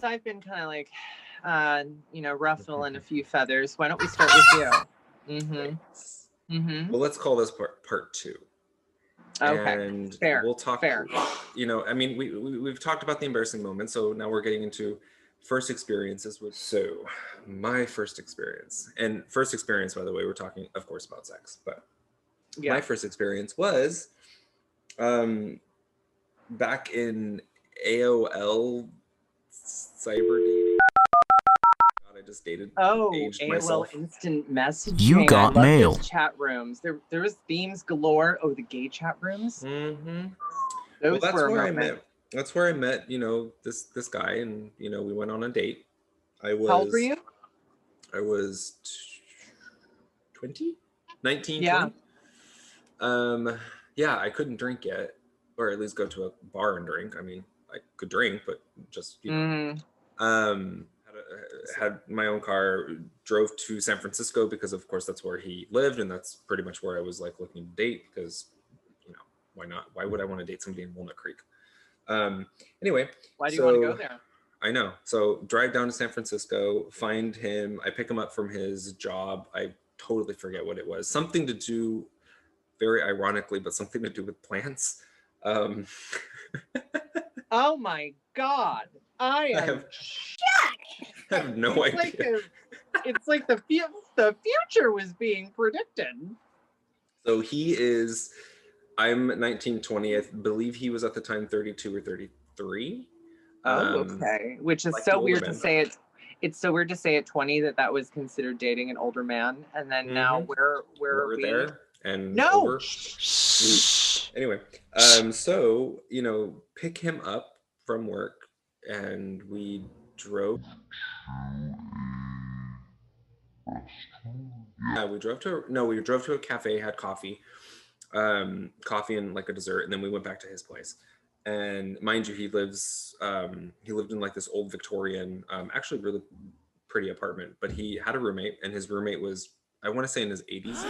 I've been kind of like, ruffling a few feathers, why don't we start with you? Well, let's call this part 2. Okay. And fair. we'll talk. Fair. I mean, we've talked about the embarrassing moments, so now we're getting into first experiences. So, my first experience, by the way, we're talking, of course, about sex, but my first experience was, back in AOL cyber dating. God, I just aged AOL myself. instant messaging. You got mail. Those chat rooms. There was themes galore. Oh, the gay chat rooms. Mm-hmm. Those that's were where I met. That's where I met, this guy, and we went on a date. How old were you? I was 20, 19, yeah. 20. Yeah, I couldn't drink yet, or at least go to a bar and drink. I mean, I could drink, but just had my own car, drove to San Francisco because, of course, that's where he lived, and that's pretty much where I was like looking to date because, why not? Why would I want to date somebody in Walnut Creek? Anyway, why do you want to go there? I know. So drive down to San Francisco, find him. I pick him up from his job. I totally forget what it was. Something to do, very ironically, but something to do with plants. Oh my God. I am shocked. I have no idea. It's like the future was being predicted. So I'm 1920. I believe he was at the time 32 or 33. Oh, okay. Which is like so weird to say it. It's so weird to say at 20 that was considered dating an older man, and then now where are we? There and no. Over. Anyway, so pick him up from work, and we drove. Yeah, we drove to a cafe, had coffee and like a dessert, and then we went back to his place. And mind you, he lived in like this old Victorian, actually really pretty apartment, but he had a roommate, and his roommate was, I want to say, in his 80s.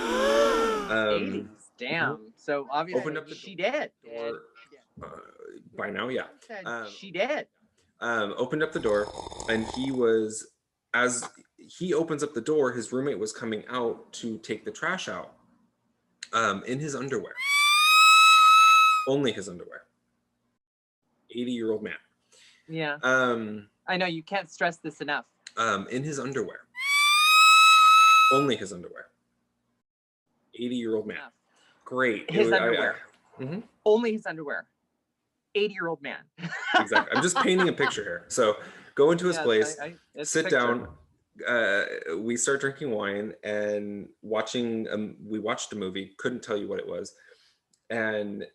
80s, damn. So obviously opened up she did. By now, yeah. She did. Opened up the door, and as he opens up the door, his roommate was coming out to take the trash out, in his underwear. Only his underwear. 80-year-old man. Yeah. I know, you can't stress this enough. In his underwear. Only his underwear. 80-year-old man. Enough. Great. His underwear. Only his underwear. 80-year-old man. Exactly. I'm just painting a picture here. So go into his place, sit down. We start drinking wine and watching. We watched a movie. Couldn't tell you what it was. And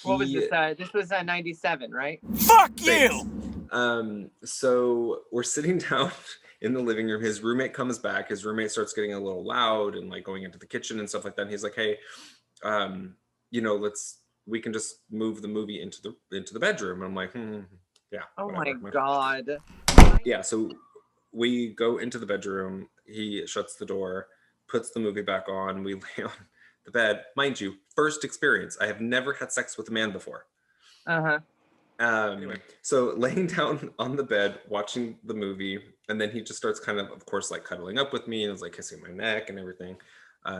what was this? This was 97, right? Fuck you! So we're sitting down in the living room. His roommate comes back. His roommate starts getting a little loud and like going into the kitchen and stuff like that. And he's like, "Hey, we can just move the movie into the bedroom." And I'm like, yeah. Oh whatever. my God. Yeah. So we go into the bedroom. He shuts the door, puts the movie back on. We lay on the bed. Mind you, first experience. I have never had sex with a man before. Anyway, so laying down on the bed, watching the movie, and then he just starts kind of course, like cuddling up with me and is like kissing my neck and everything,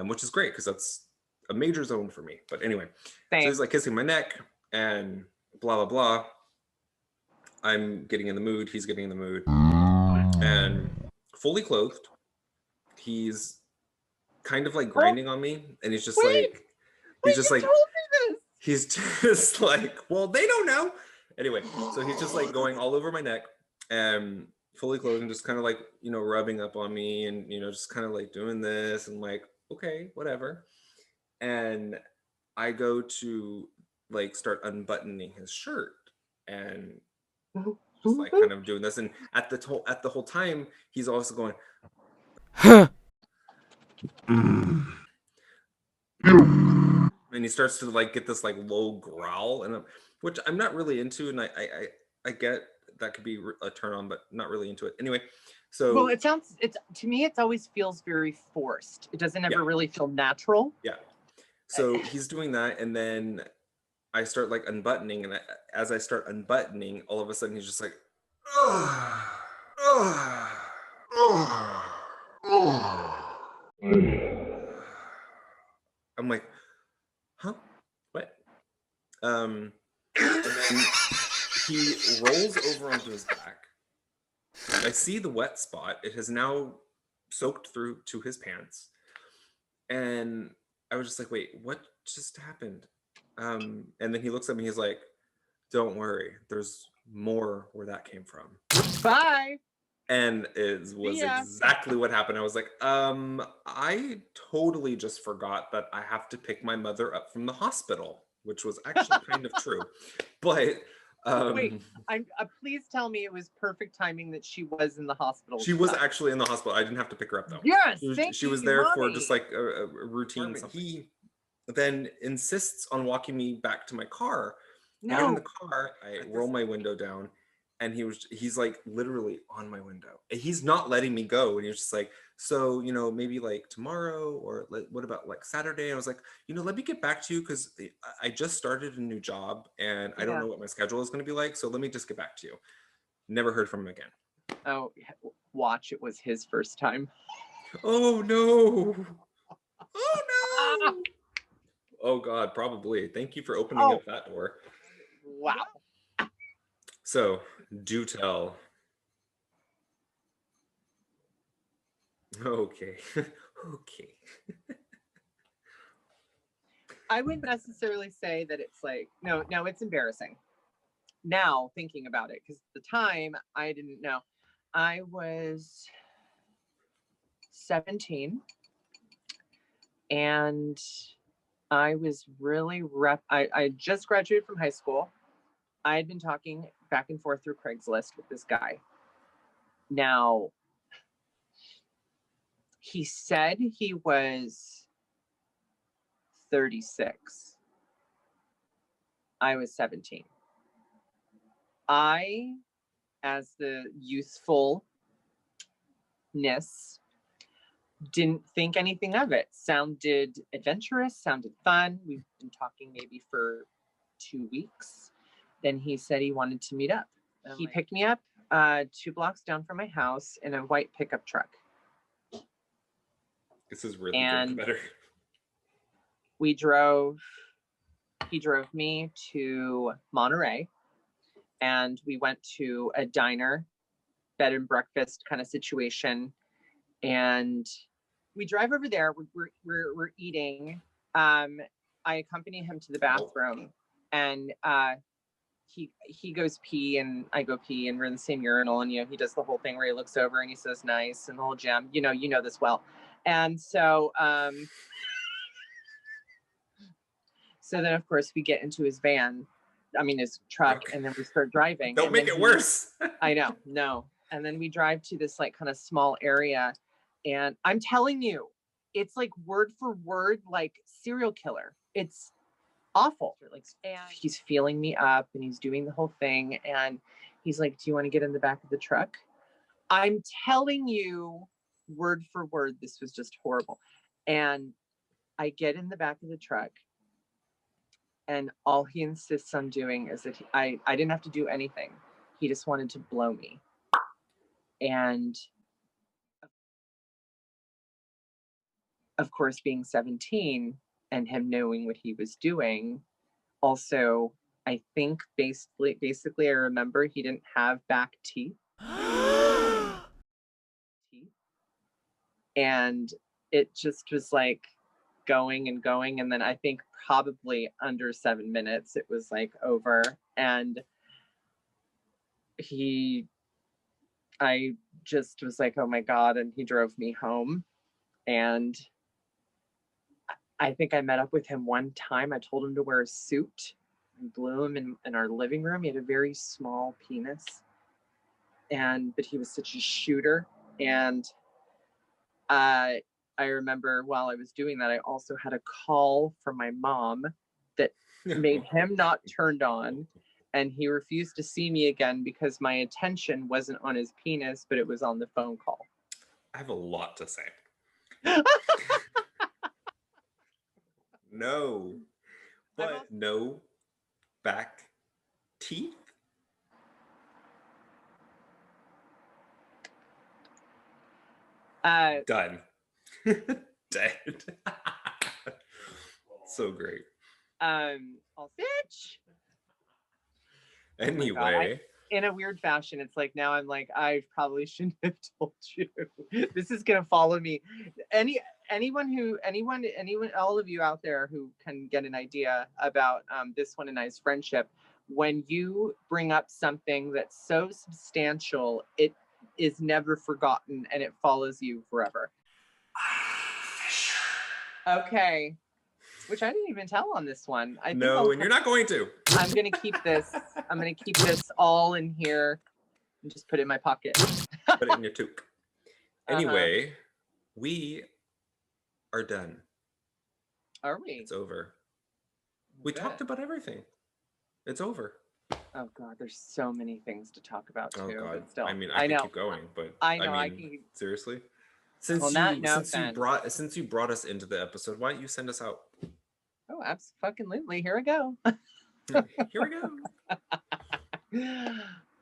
which is great because that's a major zone for me. But anyway, so he's like kissing my neck and blah, blah, blah. I'm getting in the mood. He's getting in the mood. And fully clothed, he's kind of like grinding on me. And he's just he's just like, well, they don't know. Anyway, so he's just like going all over my neck and fully clothed and just kind of like, rubbing up on me and, just kind of like doing this and like, okay, whatever. And I go to like start unbuttoning his shirt and just like kind of doing this. And at the whole time, he's also going, and he starts to like get this like low growl, and which I'm not really into, and I get that could be a turn on, but not really into it. Anyway, so well, to me, it always feels very forced. It doesn't ever really feel natural. Yeah. So he's doing that, and then I start like unbuttoning, and as I start unbuttoning, all of a sudden he's just like, I'm like, huh? What? And then he rolls over onto his back. I see the wet spot. It has now soaked through to his pants. And I was just like, wait, what just happened? And then he looks at me, he's like, don't worry, there's more where that came from. Bye. And it was exactly what happened. I was like, I totally just forgot that I have to pick my mother up from the hospital, which was actually kind of true. But wait, please tell me it was perfect timing that she was in the hospital. She was actually in the hospital. I didn't have to pick her up though. Yes, she was there for just like a routine. He then insists on walking me back to my car. I get in the car, I roll my window down, and he's like literally on my window. He's not letting me go, and he was just like, so maybe like tomorrow, or what about like Saturday? And I was like, let me get back to you because I just started a new job and I don't know what my schedule is going to be like, so let me just get back to you. Never heard from him again. Oh, watch, it was his first time. Oh no. Oh no. Oh God, probably. Thank you for opening up that door. Wow. So, do tell. Okay. Okay. I wouldn't necessarily say that it's like, no, it's embarrassing. Now, thinking about it, because at the time, I didn't know. I was 17, and I was really I just graduated from high school. I had been talking back and forth through Craigslist with this guy. Now, he said he was 36. I was 17. I, as the youthfulness, didn't think anything of it. Sounded adventurous, sounded fun. We've been talking maybe for 2 weeks. Then he said he wanted to meet up. He picked me up 2 blocks down from my house in a white pickup truck. This is really getting better. He drove me to Monterey, and we went to a diner, bed and breakfast kind of situation. And we drive over there. We're eating. I accompany him to the bathroom, and he goes pee, and I go pee, and we're in the same urinal. And he does the whole thing where he looks over and he says nice, and the whole jam. You know this well. And so so then of course we get into his truck, and then we start driving. Don't make it worse. I know, no. And then we drive to this like kind of small area, and I'm telling you, it's like word for word, like serial killer. It's awful. And he's feeling me up, and he's doing the whole thing, and he's like, do you want to get in the back of the truck? I'm telling you, word for word, this was just horrible. And I get in the back of the truck, and all he insists on doing is that I didn't have to do anything. He just wanted to blow me. And of course, being 17 and him knowing what he was doing, also, I think basically I remember he didn't have back teeth. And it just was like going and going. And then I think probably under 7 minutes, it was like over. And I just was like, oh my God. And he drove me home. And I think I met up with him one time. I told him to wear a suit. I blew him in our living room. He had a very small penis. But he was such a shooter. And I remember while I was doing that, I also had a call from my mom that made him not turned on. And he refused to see me again because my attention wasn't on his penis, but it was on the phone call. I have a lot to say. No. But no back teeth? Done. Dead. So great. I'll bitch. Anyway. In a weird fashion, it's like now I'm like, I probably shouldn't have told you. This is gonna follow me. Anyone, all of you out there who can get an idea about this one and I's friendship, when you bring up something that's so substantial, it is never forgotten and it follows you forever. Okay. Which I didn't even tell on this one. And you're not going to. I'm gonna keep this. I'm gonna keep this all in here and just put it in my pocket. Put it in your toque. Anyway, we are done. Are we? It's over. We talked about everything. It's over. Oh God, there's so many things to talk about too. Oh God. But still, I mean, I can keep going, but I know I can. Seriously. Since you brought us into the episode, why don't you send us out? Oh, absolutely. Here we go. Here we go.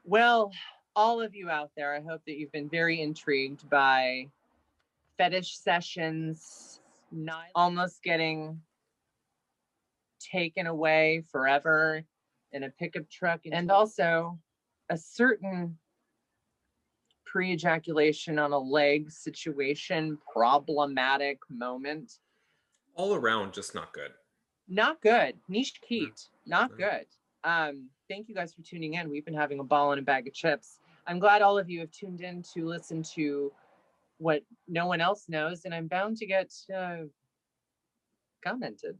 Well, all of you out there, I hope that you've been very intrigued by fetish sessions, not almost getting taken away forever in a pickup truck, and also a certain pre-ejaculation on a leg situation, problematic moment. All around, just not good. Not good. Niche Keat. Not good. Thank you guys for tuning in. We've been having a ball and a bag of chips. I'm glad all of you have tuned in to listen to what no one else knows, and I'm bound to get commented.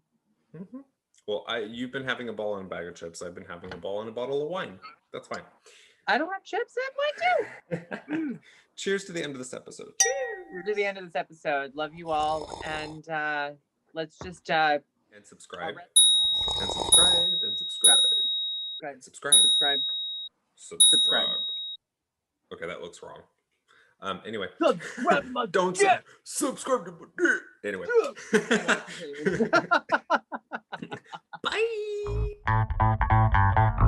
Mm-hmm. Well, you've been having a ball and a bag of chips. I've been having a ball and a bottle of wine. That's fine. I don't have chips. I have wine too. Cheers to the end of this episode. Cheers to the end of this episode. Love you all, and let's just and subscribe. And subscribe. And subscribe. And subscribe. Subscribe. Subscribe. Okay, that looks wrong. Anyway. Subscribe. Don't subscribe to my dick. Anyway. Bye.